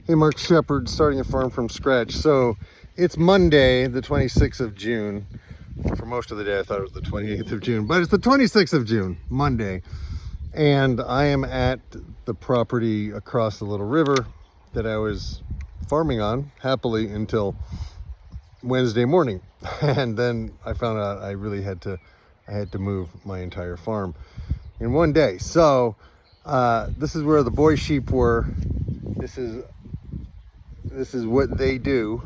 Hey, Mark, Shepard, starting a farm from scratch. So it's Monday, the 26th of June. For most of the day, I thought it was the 28th of June, but it's the 26th of June, Monday. And I am at the property across the little river that I was farming on happily until Wednesday morning. And then I found out I had to move my entire farm in one day. So this is where the boy sheep were. This is what they do.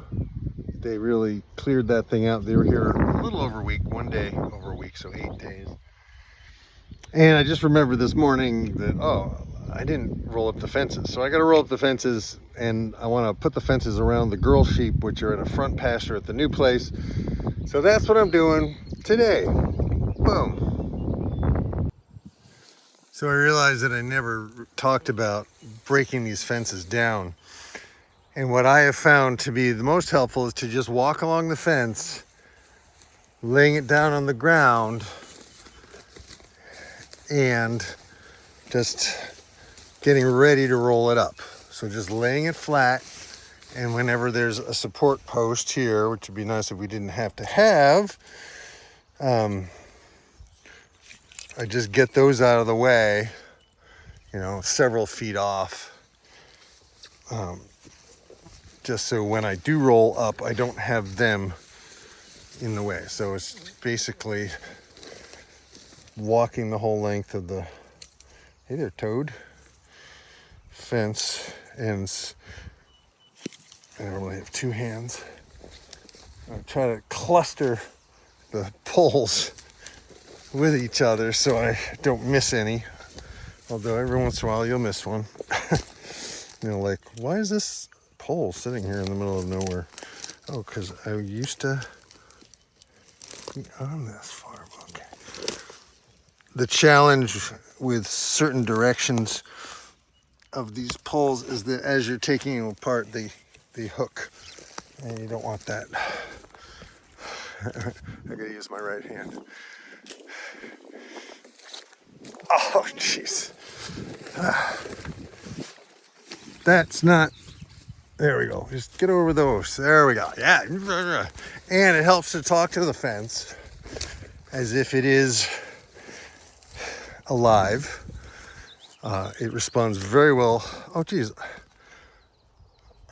They really cleared that thing out. They were here a little over a week, one day over a week, so 8 days. And I just remembered this morning that, I didn't roll up the fences. So I got to roll up the fences, and I want to put the fences around the girl sheep, which are in a front pasture at the new place. So that's what I'm doing today. Boom. So I realized that I never talked about breaking these fences down. And what I have found to be the most helpful is to just walk along the fence, laying it down on the ground, and just getting ready to roll it up. So just laying it flat, and whenever there's a support post here, which would be nice if we didn't have to have, I just get those out of the way, several feet off. Just so when I do roll up, I don't have them in the way. So it's basically walking the whole length of the, hey there, toad, fence. And I normally have two hands. I try to cluster the poles with each other so I don't miss any. Although every once in a while you'll miss one. Like, why is this pole sitting here in the middle of nowhere? Oh, because I used to be on this farm. Okay. The challenge with certain directions of these poles is that as you're taking them apart, they hook, and you don't want that. I gotta use my right hand. Oh, jeez. That's not. There we go. Just get over those. There we go. Yeah. And it helps to talk to the fence as if it is alive. It responds very well. Oh, geez.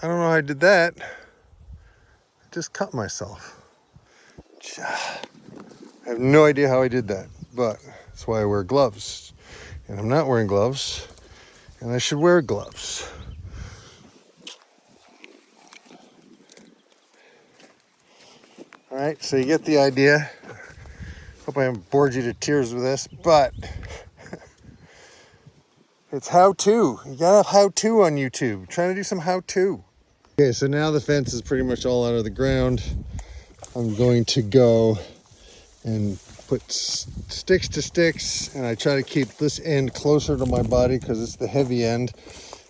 I don't know how I did that. I just cut myself. I have no idea how I did that, but that's why I wear gloves. And I'm not wearing gloves, and I should wear gloves. All right, so you get the idea. Hope I haven't bored you to tears with this, but it's how-to. You gotta have how-to on YouTube. I'm trying to do some how-to. Okay, so now the fence is pretty much all out of the ground. I'm going to go and put sticks to sticks, and I try to keep this end closer to my body because it's the heavy end,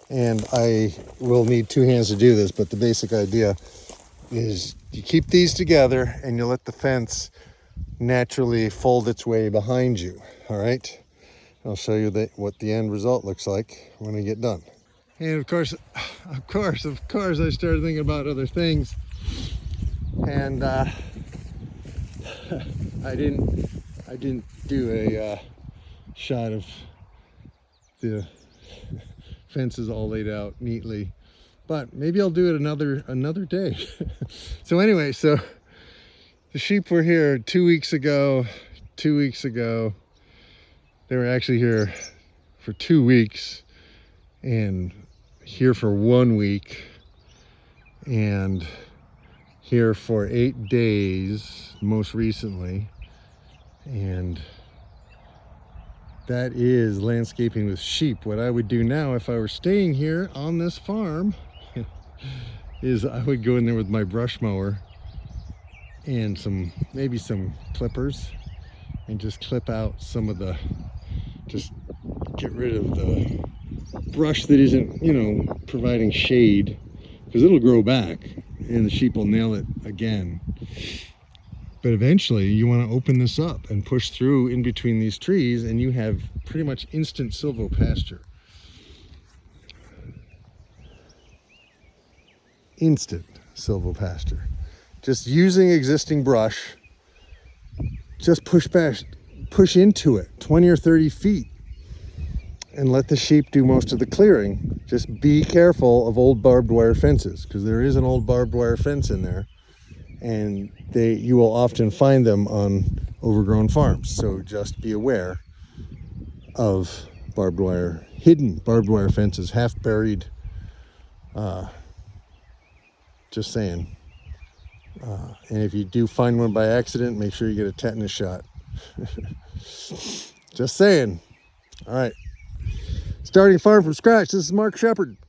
and I will need two hands to do this, but the basic idea is you keep these together and you let the fence naturally fold its way behind you. All right, I'll show you what the end result looks like when I get done. And of course I started thinking about other things, and I didn't do a shot of the fences all laid out neatly, but maybe I'll do it another day. So anyway, so the sheep were here 2 weeks ago. 2 weeks ago, they were actually here for 2 weeks, and here for 1 week, and here for 8 days most recently. And that is landscaping with sheep. What I would do now if I were staying here on this farm is I would go in there with my brush mower and maybe some clippers, and just clip out some of just get rid of the brush that isn't, providing shade, because it'll grow back and the sheep will nail it again. But eventually you want to open this up and push through in between these trees, and you have pretty much instant silvo pasture. instant silvopasture. Just using existing brush, just push into it 20 or 30 feet and let the sheep do most of the clearing. Just be careful of old barbed wire fences, because there is an old barbed wire fence in there, and you will often find them on overgrown farms. So just be aware of barbed wire, hidden barbed wire fences, half buried. Just saying. And if you do find one by accident, make sure you get a tetanus shot. Just saying. All right. Starting farm from scratch. This is Mark Shepard.